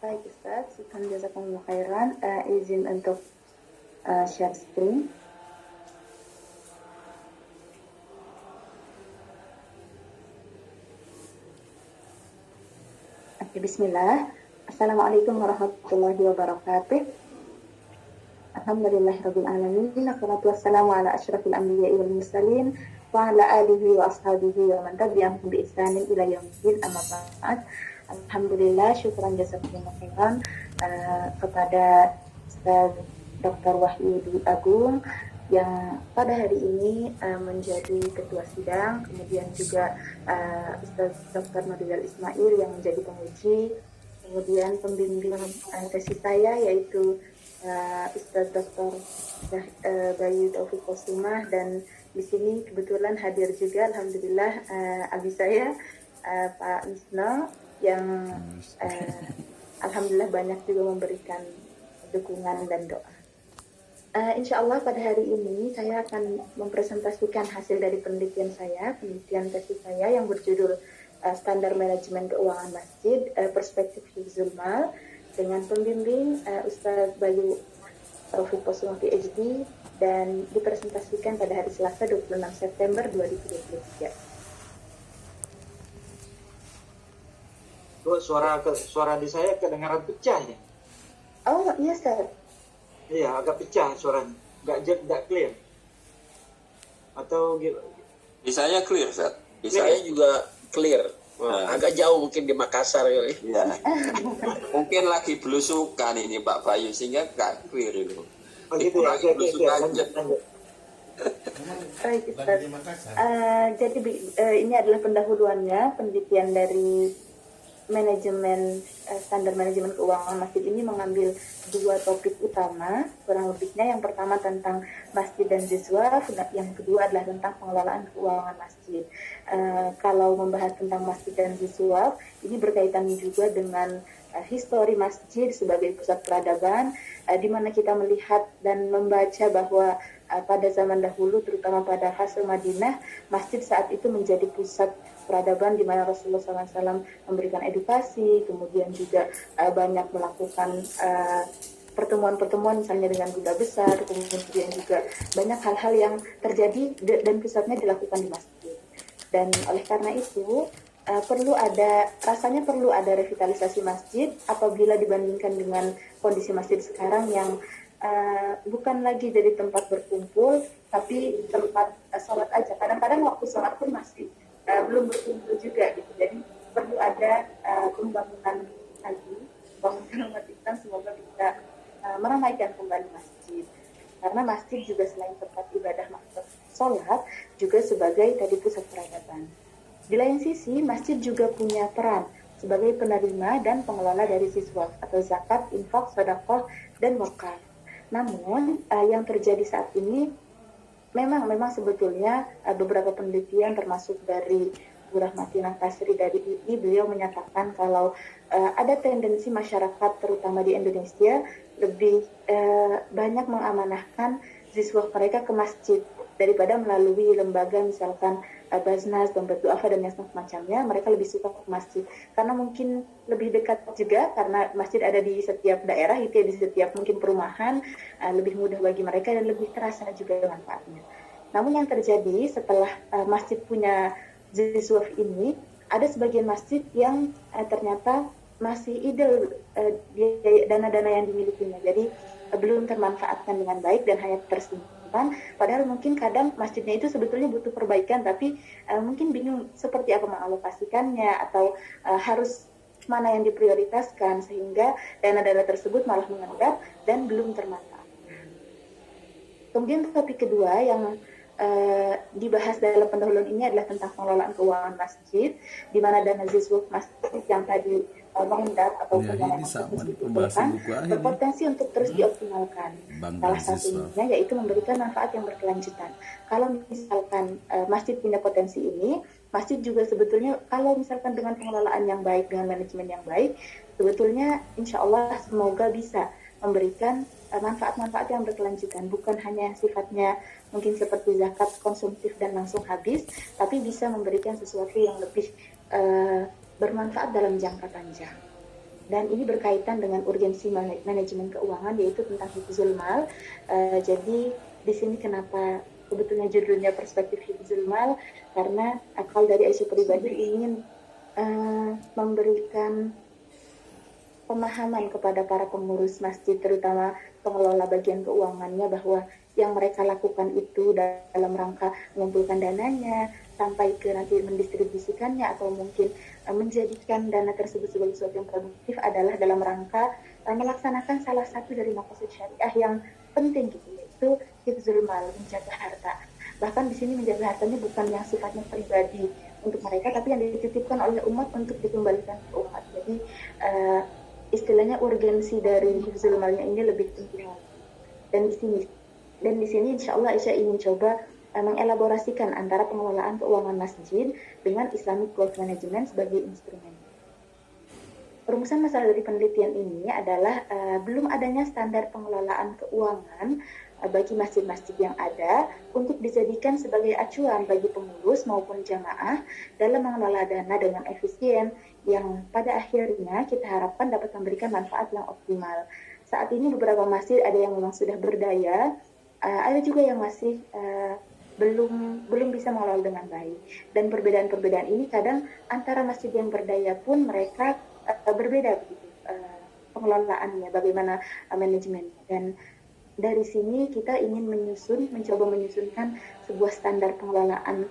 Baik Ustaz, syukran jazakumullah khairan. Izin untuk share screen. Oke, bismillah. Assalamualaikum warahmatullahi wabarakatuh. Alhamdulillahirabbil alamin. Wassalatu wassalamu ala asyrafil anbiya'i wal mursalin wa ala alihi wa ashabihi wa man tabi'ahum bi ihsanin ila yaumil amma ba'd. Alhamdulillah, syukran jazakumullah khairan kepada Ustaz Dr. Wahyu Dwi Agung yang pada hari ini menjadi ketua sidang, kemudian juga Ustaz Dr. Nurul Ismail yang menjadi penguji, kemudian pembimbing tesis saya yaitu Ustaz Dr. Bayu Taufik Kostumah, dan di sini kebetulan hadir juga alhamdulillah abi saya Pak Misno yang alhamdulillah banyak juga memberikan dukungan dan doa. Insya Allah pada hari ini saya akan mempresentasikan hasil dari penelitian tesis saya yang berjudul Standar Manajemen Keuangan Masjid, Perspektif Hifzul Mal, dengan pembimbing Ustaz Bayu Taufik Kostumah PhD, dan dipresentasikan pada hari Selasa 26 September 2023. Suara di saya kedengaran pecah ya? Oh iya Ustaz. Iya, agak pecah suaranya, nggak clear. Atau gitu? Di saya clear, Ustaz. Di saya juga clear. Agak jauh mungkin di Makassar ya. Iya. Mungkin lagi belusukan ini Pak Bayu sehingga nggak clear itu. Oh gitu ya, lanjut. Baik Ustaz. Jadi ini adalah pendahuluannya penelitian dari standar manajemen keuangan masjid. Ini mengambil dua topik utama kurang lebihnya. Yang pertama tentang masjid dan ziswaf, yang kedua adalah tentang pengelolaan keuangan masjid. Kalau membahas tentang masjid dan ziswaf, ini berkaitan juga dengan histori masjid sebagai pusat peradaban, di mana kita melihat dan membaca bahwa pada zaman dahulu, terutama pada Hasr Madinah, masjid saat itu menjadi pusat peradaban di mana Rasulullah SAW memberikan edukasi, kemudian juga banyak melakukan pertemuan-pertemuan misalnya dengan duta besar, kemudian juga banyak hal-hal yang terjadi dan pusatnya dilakukan di masjid. Dan oleh karena itu rasanya perlu ada revitalisasi masjid apabila dibandingkan dengan kondisi masjid sekarang yang bukan lagi jadi tempat berkumpul, tapi tempat sholat aja. Kadang-kadang waktu sholat pun masih belum berkumpul juga gitu. Jadi perlu ada pembangunan lagi, bangunan umat Islam, semoga bisa meramaikan kembali masjid. Karena masjid juga selain tempat ibadah maksud sholat, juga sebagai tadi pusat peradaban. Di lain sisi, masjid juga punya peran sebagai penerima dan pengelola dari siswa atau zakat, infak, sedekah, dan wakaf. Namun yang terjadi saat ini memang sebetulnya beberapa penelitian termasuk dari Bu Rahmatina Tasri dari UI, beliau menyatakan kalau ada tendensi masyarakat terutama di Indonesia lebih banyak mengamanahkan siswa mereka ke masjid daripada melalui lembaga misalkan Baznas, Dompet Duafa, dan yang semacamnya. Mereka lebih suka ke masjid karena mungkin lebih dekat juga, karena masjid ada di setiap daerah itu ya, di setiap mungkin perumahan, lebih mudah bagi mereka dan lebih terasa juga manfaatnya. Namun yang terjadi setelah masjid punya ziswaf ini, ada sebagian masjid yang ternyata masih idle dana-dana yang dimilikinya, jadi belum termanfaatkan dengan baik dan hanya tersimpan. Padahal mungkin kadang masjidnya itu sebetulnya butuh perbaikan, tapi mungkin bingung seperti apa mengalokasikannya atau harus mana yang diprioritaskan, sehingga dana-dana tersebut malah mengendap dan belum termanfaat. Kemudian topik kedua yang dibahas dalam pendahuluan ini adalah tentang pengelolaan keuangan masjid, di mana dana ziswaf masjid yang tadi mengendap atau dana yang berpotensi untuk terus dioptimalkan. Salah satunya yaitu memberikan manfaat yang berkelanjutan. Kalau misalkan masjid punya potensi ini, masjid juga sebetulnya kalau misalkan dengan pengelolaan yang baik, dengan manajemen yang baik, sebetulnya insya Allah semoga bisa memberikan manfaat-manfaat yang berkelanjutan, bukan hanya sifatnya mungkin seperti zakat konsumtif dan langsung habis, tapi bisa memberikan sesuatu yang lebih bermanfaat dalam jangka panjang. Dan ini berkaitan dengan urgensi manajemen keuangan, yaitu tentang hifzul mal. Jadi di sini kenapa sebetulnya judulnya perspektif hifzul mal, karena kalau dari Aisyah pribadi ingin memberikan pemahaman kepada para pengurus masjid, terutama pengelola bagian keuangannya, bahwa yang mereka lakukan itu dalam rangka mengumpulkan dananya, sampai ke nanti mendistribusikannya, atau mungkin menjadikan dana tersebut sebagai sesuatu yang produktif, adalah dalam rangka melaksanakan salah satu dari maqasid syariah yang penting gitu, yaitu hifzul mal, menjaga harta. Bahkan di sini menjaga hartanya bukan yang sifatnya pribadi untuk mereka, tapi yang dititipkan oleh umat untuk dikembalikan ke umat. Jadi istilahnya urgensi dari hifzul malnya ini lebih penting. Dan di sini insya Allah Aisyah ingin coba mengelaborasikan antara pengelolaan keuangan masjid dengan Islamic Wealth Management sebagai instrumen. Rumusan masalah dari penelitian ini adalah belum adanya standar pengelolaan keuangan bagi masjid-masjid yang ada untuk dijadikan sebagai acuan bagi pengurus maupun jamaah dalam mengelola dana dengan efisien, yang pada akhirnya kita harapkan dapat memberikan manfaat yang optimal. Saat ini beberapa masjid ada yang memang sudah berdaya, ada juga yang masih belum bisa mengelola dengan baik. Dan perbedaan-perbedaan ini kadang antara masjid yang berdaya pun mereka berbeda begitu pengelolaannya, bagaimana manajemennya. Dan dari sini kita ingin mencoba menyusunkan sebuah standar pengelolaan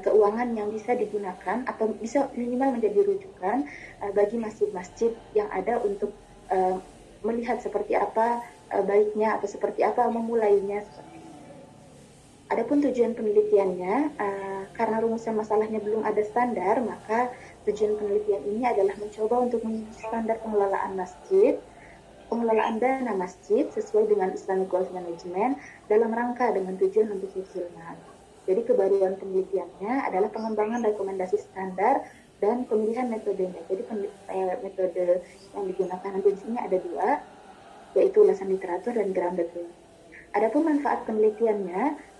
keuangan yang bisa digunakan atau bisa minimal menjadi rujukan bagi masjid-masjid yang ada untuk melihat seperti apa baiknya atau seperti apa memulainya. Adapun tujuan penelitiannya, karena rumusan masalahnya belum ada standar, maka tujuan penelitian ini adalah mencoba untuk menyusun standar pengelolaan dana masjid sesuai dengan Islamic Wealth Management dalam rangka dengan tujuan untuk hifzul mal. Jadi kebaruan penelitiannya adalah pengembangan rekomendasi standar dan pemilihan metodenya. Jadi metode yang digunakan nanti di sini ada dua, yaitu ulasan literatur dan grounded theory. Adapun manfaat penelitiannya,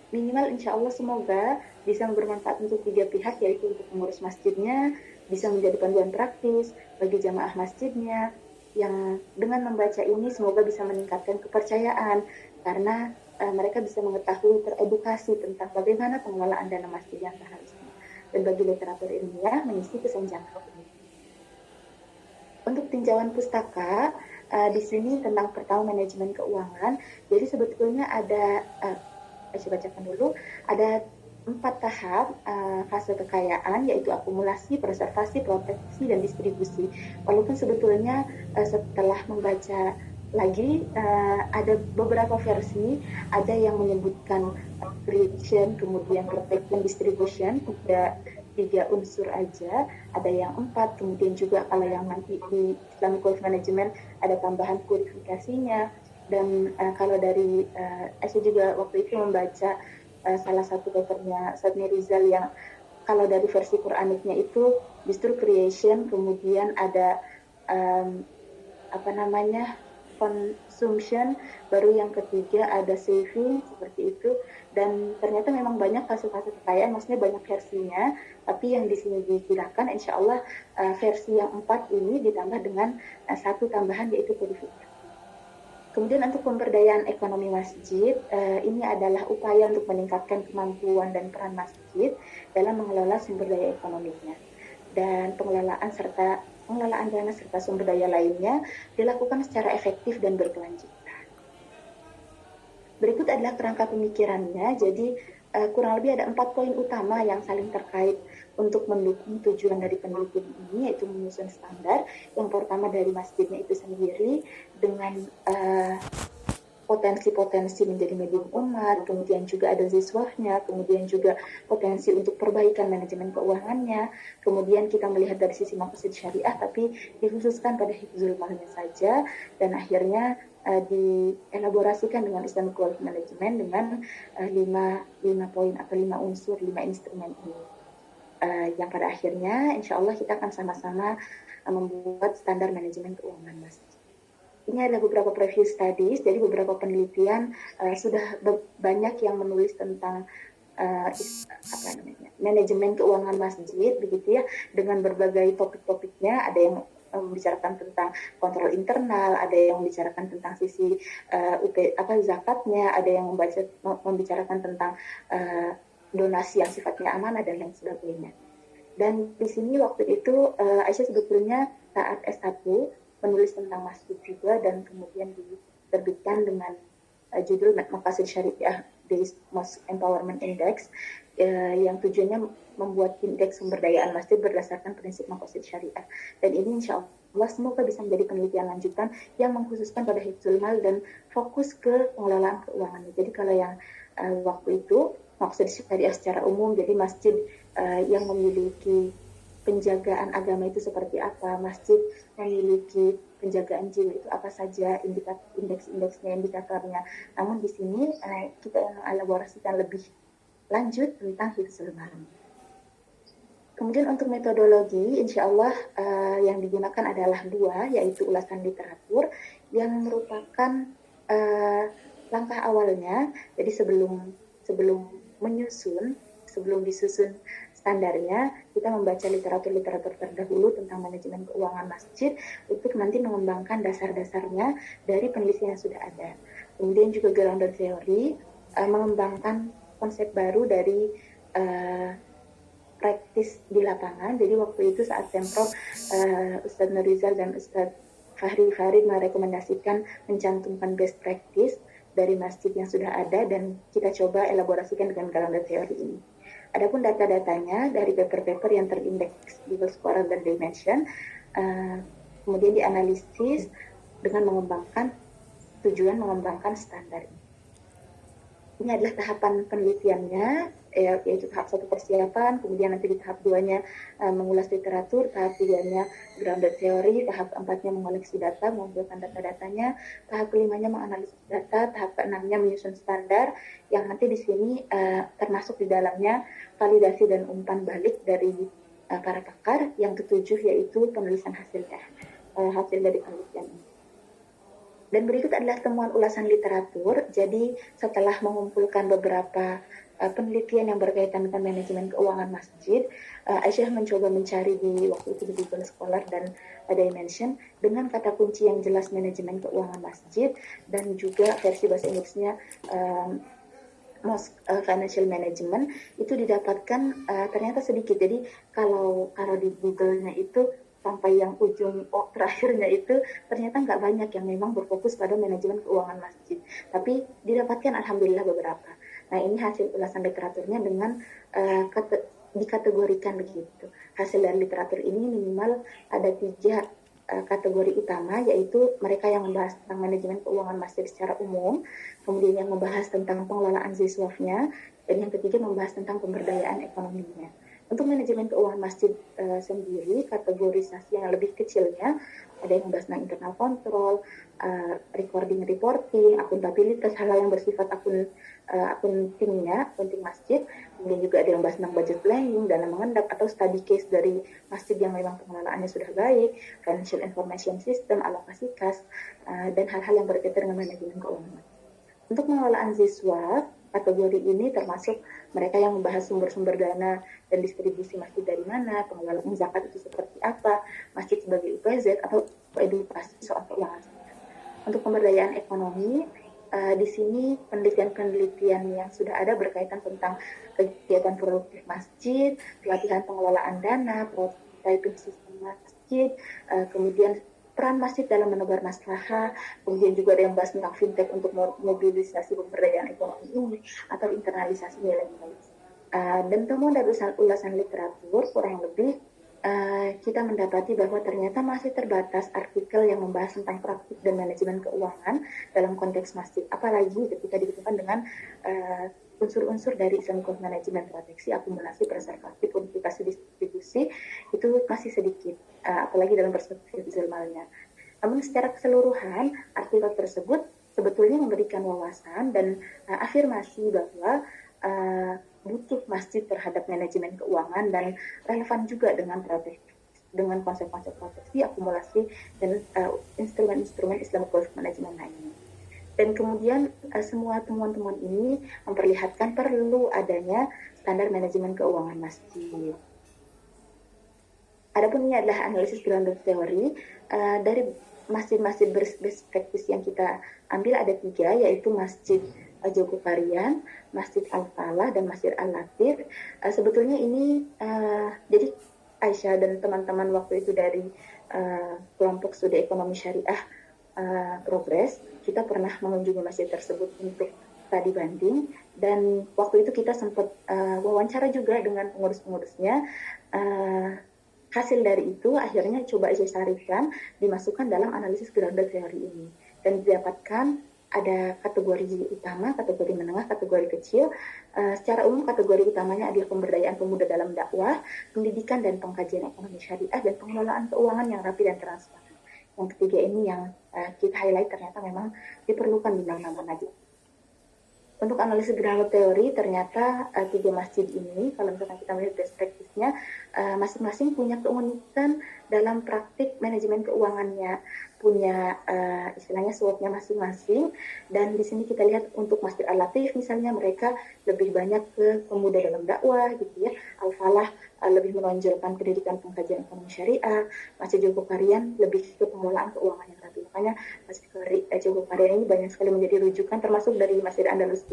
minimal insya Allah semoga bisa bermanfaat untuk tiga pihak, yaitu untuk pengurus masjidnya, bisa menjadi panduan praktis bagi jamaah masjidnya, yang dengan membaca ini semoga bisa meningkatkan kepercayaan, karena mereka bisa mengetahui, teredukasi tentang bagaimana pengelolaan dana masjid yang seharusnya. Dan bagi literatur ilmiah mengisi kesenjangan ini. Untuk tinjauan pustaka, di sini tentang pertama manajemen keuangan. Jadi sebetulnya ada, saya bacakan dulu, ada 4 tahap fase kekayaan, yaitu akumulasi, preservasi, proteksi, dan distribusi. Walaupun sebetulnya setelah membaca lagi ada beberapa versi, ada yang menyebutkan creation, kemudian protection, distribution, tiga unsur aja, ada yang 4, kemudian juga kalau yang nanti di Islamic Wealth Management ada tambahan purifikasinya. Dan kalau dari saya juga waktu itu membaca salah satu papernya Ustaz Mirizal yang kalau dari versi Quraniknya itu justru creation, kemudian ada consumption, baru yang ketiga ada saving, seperti itu. Dan ternyata memang banyak fase-fase kekayaan, maksudnya banyak versinya, tapi yang di sini digunakan insya Allah versi yang 4 ini ditambah dengan satu tambahan, yaitu purifikasi. Kemudian untuk pemberdayaan ekonomi masjid, ini adalah upaya untuk meningkatkan kemampuan dan peran masjid dalam mengelola sumber daya ekonominya. Dan pengelolaan dana serta sumber daya lainnya dilakukan secara efektif dan berkelanjutan. Berikut adalah kerangka pemikirannya. Jadi kurang lebih ada 4 poin utama yang saling terkait untuk mendukung tujuan dari penelitian ini, yaitu menyusun standar. Yang pertama dari masjidnya itu sendiri dengan potensi-potensi menjadi medium umat, kemudian juga ada ziswahnya, kemudian juga potensi untuk perbaikan manajemen keuangannya, kemudian kita melihat dari sisi maqasid syariah tapi dikhususkan pada hifzul malnya saja, dan akhirnya dielaborasikan dengan Islamic Wealth Management dengan 5 poin atau 5 unsur, 5 instrumen ini. Yang pada akhirnya insya Allah kita akan sama-sama membuat standar manajemen keuangan masjid. Ini adalah beberapa previous studies, jadi beberapa penelitian sudah banyak yang menulis tentang manajemen keuangan masjid, begitu ya, dengan berbagai topik-topiknya. Ada yang membicarakan tentang kontrol internal, ada yang membicarakan tentang sisi zakatnya, ada yang membicarakan tentang donasi yang sifatnya amanah dan lain sebagainya. Dan di sini waktu itu Aisyah sebetulnya saat S1 menulis tentang masjid juga, dan kemudian diterbitkan dengan judul Maqasid Syariah Based Mosque Empowerment Index, yang tujuannya membuat indeks pemberdayaan masjid berdasarkan prinsip Maqasid Syariah. Dan ini insya Allah semoga bisa menjadi penelitian lanjutan yang mengkhususkan pada hifdzul mal dan fokus ke pengelolaan keuangannya. Jadi kalau yang waktu itu Maqasid Syariah secara umum, jadi masjid yang memiliki penjagaan agama itu seperti apa, masjid memiliki penjagaan jiwa itu apa saja, indeks-indeksnya, indikatornya. Namun di sini kita elaborasikan lebih lanjut tentang hifdzul mal. Kemudian untuk metodologi, insya Allah yang digunakan adalah 2, yaitu ulasan literatur yang merupakan langkah awalnya. Jadi sebelum disusun standarnya, kita membaca literatur terdahulu tentang manajemen keuangan masjid untuk nanti mengembangkan dasar-dasarnya dari penelitian yang sudah ada. Kemudian juga grounded theory, mengembangkan konsep baru dari praktis di lapangan. Jadi waktu itu saat Pemprov, Ustadz Nurizal dan Ustadz Fahri Farid merekomendasikan mencantumkan best practice dari masjid yang sudah ada, dan kita coba elaborasikan dengan grounded theory ini. Adapun data-datanya dari paper-paper yang terindeks Google Scholar dan Dimension, kemudian dianalisis dengan mengembangkan standar. Ini adalah tahapan penelitiannya, yaitu tahap 1 persiapan, kemudian nanti di tahap 2-nya mengulas literatur, tahap 3-nya grounded theory, tahap 4-nya mengoleksi data, mengumpulkan data-datanya, tahap 5-nya menganalisis data, tahap 6-nya menyusun standar, yang nanti di sini termasuk di dalamnya validasi dan umpan balik dari para pakar, yang ketujuh yaitu penulisan hasil dari penelitian ini. Dan berikut adalah temuan ulasan literatur. Jadi setelah mengumpulkan beberapa penelitian yang berkaitan dengan manajemen keuangan masjid, Aisyah mencoba mencari di waktu itu di Google Scholar dan Dimension dengan kata kunci yang jelas manajemen keuangan masjid, dan juga versi bahasa Inggrisnya financial management, itu didapatkan ternyata sedikit. Jadi kalau di Google-nya itu sampai yang ujung terakhirnya itu ternyata nggak banyak yang memang berfokus pada manajemen keuangan masjid. Tapi didapatkan alhamdulillah beberapa. Nah, ini hasil ulasan literaturnya dengan dikategorikan begitu. Hasil dari literatur ini minimal ada 3 kategori utama, yaitu mereka yang membahas tentang manajemen keuangan masjid secara umum, kemudian yang membahas tentang pengelolaan ziswafnya, dan yang ketiga membahas tentang pemberdayaan ekonominya. Untuk manajemen keuangan masjid sendiri, kategorisasi yang lebih kecilnya ada yang membahas tentang internal control, reporting, akuntabilitas, hal-hal yang bersifat akunting masjid. Kemudian juga ada yang membahas tentang budget planning, dana mengendap, atau study case dari masjid yang memang pengelolaannya sudah baik, financial information system, alokasi kas, dan hal-hal yang berkaitan dengan manajemen keuangan. Untuk pengelolaan ziswaf, kategori ini termasuk mereka yang membahas sumber-sumber dana dan distribusi masjid dari mana, pengelolaan zakat itu seperti apa, masjid sebagai UPZ, atau edukasi soal keuangan. Untuk pemberdayaan ekonomi, di sini penelitian-penelitian yang sudah ada berkaitan tentang kegiatan produktif masjid, pelatihan pengelolaan dana, prototyping sistem masjid, kemudian peran masjid dalam menebar maslahah, kemudian juga ada yang bahas tentang fintech untuk mobilisasi pemberdayaan ekonomi ini, atau internalisasi nilai-nilai. Dan temuan dari ulasan literatur kurang lebih kita mendapati bahwa ternyata masih terbatas artikel yang membahas tentang praktik dan manajemen keuangan dalam konteks masjid, apalagi ketika dihubungkan dengan unsur-unsur dari Islamic Wealth Management, proteksi, akumulasi, preservasi, unifikasi, distribusi, itu masih sedikit, apalagi dalam perspektif visualnya. Namun secara keseluruhan, artikel tersebut sebetulnya memberikan wawasan dan afirmasi bahwa butuh masjid terhadap manajemen keuangan dan relevan juga dengan konsep-konsep proteksi, akumulasi, dan instrumen-instrumen Islamic Wealth Management lainnya. Dan kemudian semua temuan-temuan ini memperlihatkan perlu adanya standar manajemen keuangan masjid. Adapun ini adalah analisis grounded theory. Dari masjid-masjid best practice yang kita ambil ada 3, yaitu Masjid Jogokarian, Masjid Al-Falah, dan Masjid Al-Latif. Sebetulnya ini jadi Aisyah dan teman-teman waktu itu dari kelompok studi ekonomi syariah Progres, kita pernah mengunjungi masjid tersebut untuk studi banding, dan waktu itu kita sempat wawancara juga dengan pengurus-pengurusnya. Hasil dari itu akhirnya coba saya sarikan, dimasukkan dalam analisis grounded theory ini, dan didapatkan ada kategori utama, kategori menengah, kategori kecil. Secara umum kategori utamanya adalah pemberdayaan pemuda dalam dakwah, pendidikan dan pengkajian ekonomi syariah, dan pengelolaan keuangan yang rapi dan transparan. Yang ketiga ini yang kita highlight ternyata memang diperlukan di nama-nama najib. Untuk analisis grounded teori, ternyata 3 masjid ini, kalau misalkan kita melihat best practice-nya, masing-masing punya keunikan dalam praktik manajemen keuangannya, punya istilahnya SWOT-nya masing-masing. Dan di sini kita lihat untuk Masjid Al-Latif misalnya, mereka lebih banyak ke pemuda dalam dakwah gitu ya. Al-Falah lebih menonjolkan pendidikan pengkajian ekonomi syariah. Masjid Jogokarian lebih ke pengelolaan keuangan yang rapi. Makanya Masjid Jogokarian ini banyak sekali menjadi rujukan, termasuk dari Masjid Andalusia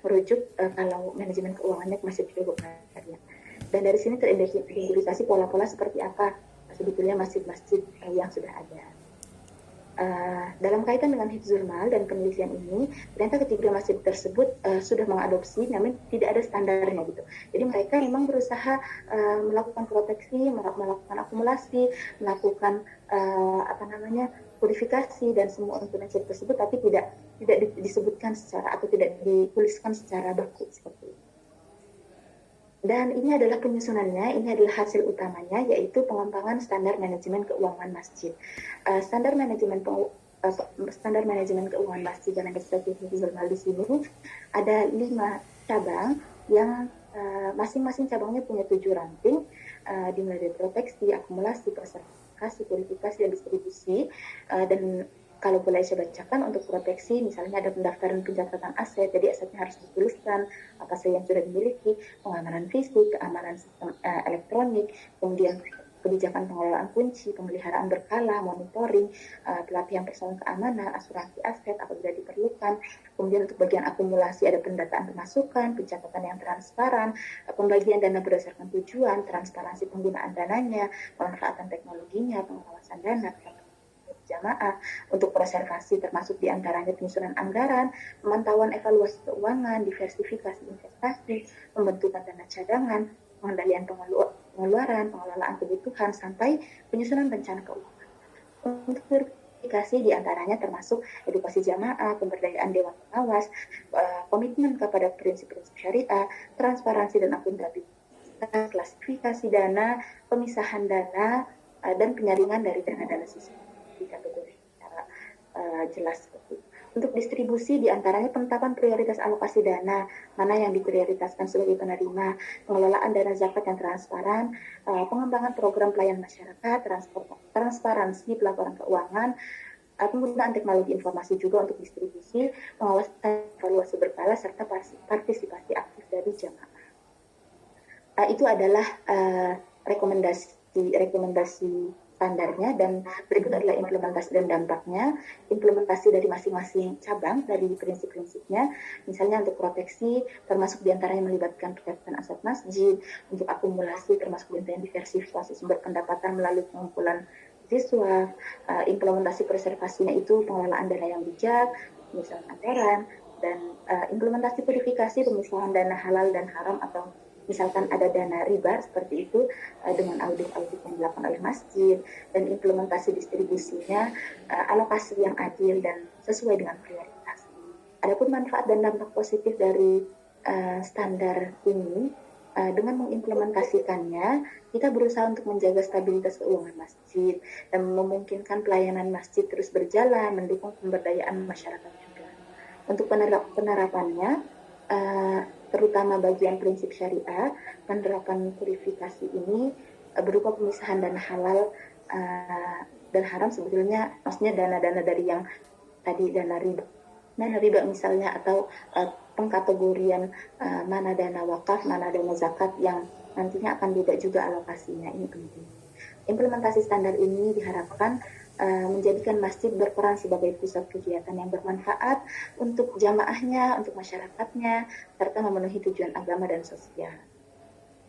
merujuk kalau manajemen keuangannya ke Masjid Jogokarian. Dan dari sini teridentifikasi pola-pola seperti apa sebetulnya masjid-masjid yang sudah ada. Dalam kaitan dengan Hifzul Mal dan penelitian ini, ternyata ketiga masjid tersebut sudah mengadopsi, namun tidak ada standarnya gitu. Jadi mereka memang berusaha melakukan proteksi, melakukan akumulasi, melakukan purifikasi dan semua untuk masjid tersebut, tapi tidak disebutkan secara atau tidak dituliskan secara baku seperti itu. Dan ini adalah penyusunannya, ini adalah hasil utamanya, yaitu pengembangan standar manajemen keuangan masjid. Standar manajemen keuangan masjid dan administratif Hifzul Mal di sini ada 5 cabang yang masing-masing cabangnya punya 7 ranting, dimulai dari proteksi, akumulasi, preservasi, purifikasi, dan distribusi. Dan kalau boleh saya bacakan, untuk proteksi misalnya ada pendaftaran pencatatan aset, jadi asetnya harus dituliskan apa saja yang sudah dimiliki, pengamanan fisik, keamanan sistem elektronik, kemudian kebijakan pengelolaan kunci, pemeliharaan berkala, monitoring, pelatihan personel keamanan, asuransi aset apabila diperlukan. Kemudian untuk bagian akumulasi ada pendataan pemasukan, pencatatan yang transparan, pembagian dana berdasarkan tujuan, transparansi penggunaan dananya, pemanfaatan teknologinya, pengawasan dana, jamaah. Untuk preservasi termasuk diantaranya penyusunan anggaran, pemantauan evaluasi keuangan, diversifikasi investasi, pembentukan dana cadangan, pengendalian pengeluaran, pengelolaan kebutuhan, sampai penyusunan rencana keuangan. Untuk verifikasi diantaranya termasuk edukasi jamaah, pemberdayaan dewan pengawas, komitmen kepada prinsip-prinsip syariah, transparansi dan akuntabilitas, klasifikasi dana, pemisahan dana, dan penyaringan dari dana-dana siswa di kategori secara jelas seperti itu. Untuk distribusi diantaranya penetapan prioritas alokasi dana, mana yang diprioritaskan sebagai penerima, pengelolaan dana zakat yang transparan, pengembangan program pelayanan masyarakat, transparansi pelaporan keuangan, penggunaan teknologi informasi juga untuk distribusi, pengawasan evaluasi berkala, serta partisipasi aktif dari jamaah. Itu adalah rekomendasi standarnya, dan berikut adalah implementasi dan dampaknya. Implementasi dari masing-masing cabang dari prinsip-prinsipnya, misalnya untuk proteksi termasuk diantaranya melibatkan pencatatan aset masjid, untuk akumulasi termasuk diantaranya diversifikasi sumber pendapatan melalui pengumpulan siswa, implementasi preservasinya itu pengelolaan dana yang bijak, misalnya anggaran, dan implementasi purifikasi pemisahan dana halal dan haram, atau misalkan ada dana riba seperti itu dengan audit-audit yang dilakukan oleh masjid, dan implementasi distribusinya, alokasi yang adil dan sesuai dengan prioritas. Adapun manfaat dan dampak positif dari standar ini, dengan mengimplementasikannya, kita berusaha untuk menjaga stabilitas keuangan masjid dan memungkinkan pelayanan masjid terus berjalan, mendukung pemberdayaan masyarakat juga. Untuk penerapannya, terutama bagian prinsip syariah, penerapan purifikasi ini berupa pemisahan dana halal dan haram, sebetulnya maksudnya dana-dana dari yang tadi dana riba misalnya, atau pengkategorian mana dana wakaf, mana dana zakat yang nantinya akan beda juga alokasinya, ini penting. Implementasi standar ini diharapkan menjadikan masjid berperan sebagai pusat kegiatan yang bermanfaat untuk jamaahnya, untuk masyarakatnya, serta memenuhi tujuan agama dan sosial.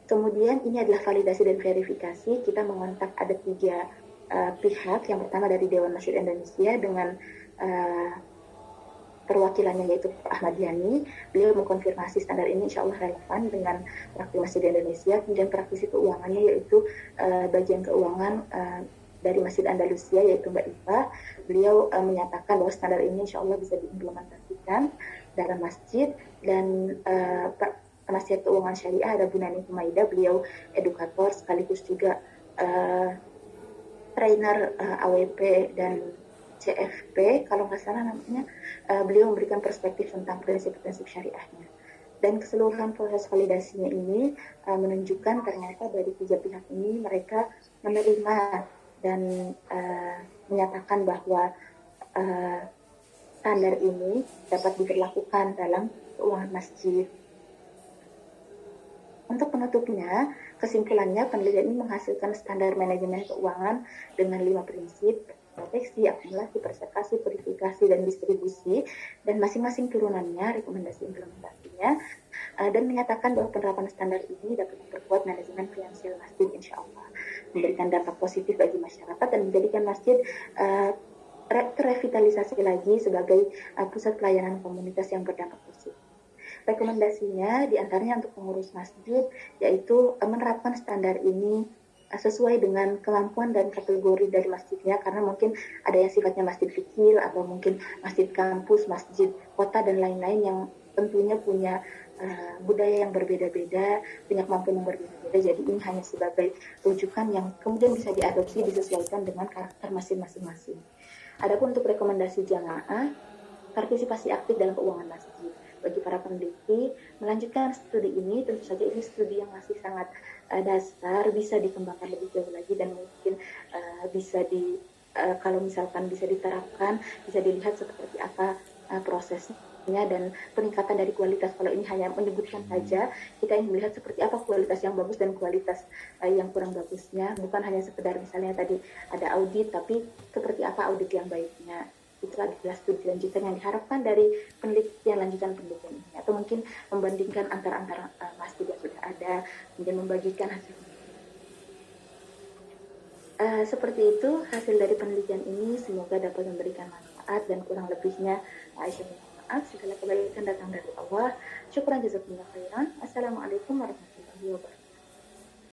Kemudian ini adalah validasi dan verifikasi. Kita mengontak ada 3 pihak. Yang pertama dari Dewan Masjid Indonesia dengan perwakilannya yaitu Pak Ahmad Yani. Beliau mengkonfirmasi standar ini insya Allah relevan dengan praktisi Masjid Indonesia. Kemudian praktisi keuangannya yaitu bagian keuangan dari Masjid Andalusia yaitu Mbak Iva. Beliau menyatakan bahwa standar ini insya Allah bisa diimplementasikan dalam masjid. Dan penasihat keuangan syariah ada Bu Nani Humaida. Beliau edukator sekaligus juga trainer AWP dan CFP kalau nggak salah namanya. Beliau memberikan perspektif tentang prinsip-prinsip syariahnya. Dan keseluruhan proses validasinya ini menunjukkan ternyata dari 3 pihak ini mereka menerima dan menyatakan bahwa standar ini dapat diberlakukan dalam keuangan masjid. Untuk penutupnya, kesimpulannya penelitian ini menghasilkan standar manajemen keuangan dengan 5 prinsip: proteksi, akumulasi, preservasi, purifikasi, dan distribusi, dan masing-masing turunannya, rekomendasi implementasinya, dan menyatakan bahwa penerapan standar ini dapat memperkuat manajemen finansial masjid insya Allah, memberikan dampak positif bagi masyarakat dan menjadikan masjid terrevitalisasi lagi sebagai pusat pelayanan komunitas yang berdampak positif. Rekomendasinya diantaranya untuk pengurus masjid yaitu menerapkan standar ini sesuai dengan kemampuan dan kategori dari masjidnya, karena mungkin ada yang sifatnya masjid kecil atau mungkin masjid kampus, masjid kota dan lain-lain yang tentunya punya budaya yang berbeda-beda, punya kemampuan yang berbeda-beda. Jadi ini hanya sebagai rujukan yang kemudian bisa diadopsi disesuaikan dengan karakter masing-masing. Adapun untuk rekomendasi jamaah, partisipasi aktif dalam keuangan masjid. Bagi para peneliti melanjutkan studi ini, tentu saja ini studi yang masih sangat dasar, bisa dikembangkan lebih jauh lagi dan mungkin bisa kalau misalkan bisa diterapkan, bisa dilihat seperti apa prosesnya dan peningkatan dari kualitas. Kalau ini hanya menyebutkan saja, kita ingin melihat seperti apa kualitas yang bagus dan kualitas yang kurang bagusnya, bukan hanya sekedar misalnya tadi ada audit, tapi seperti apa audit yang baiknya. Itu adalah studi lanjutan yang diharapkan dari penelitian lanjutan penelitian ini, atau mungkin membandingkan antara masjid yang sudah ada, kemudian membagikan hasil. Seperti itu hasil dari penelitian ini, semoga dapat memberikan manfaat, dan kurang lebihnya Aisyah minta maaf. Segala kebaikan datang dari Allah. Syukran jazakumullah khairan. Assalamualaikum warahmatullahi wabarakatuh.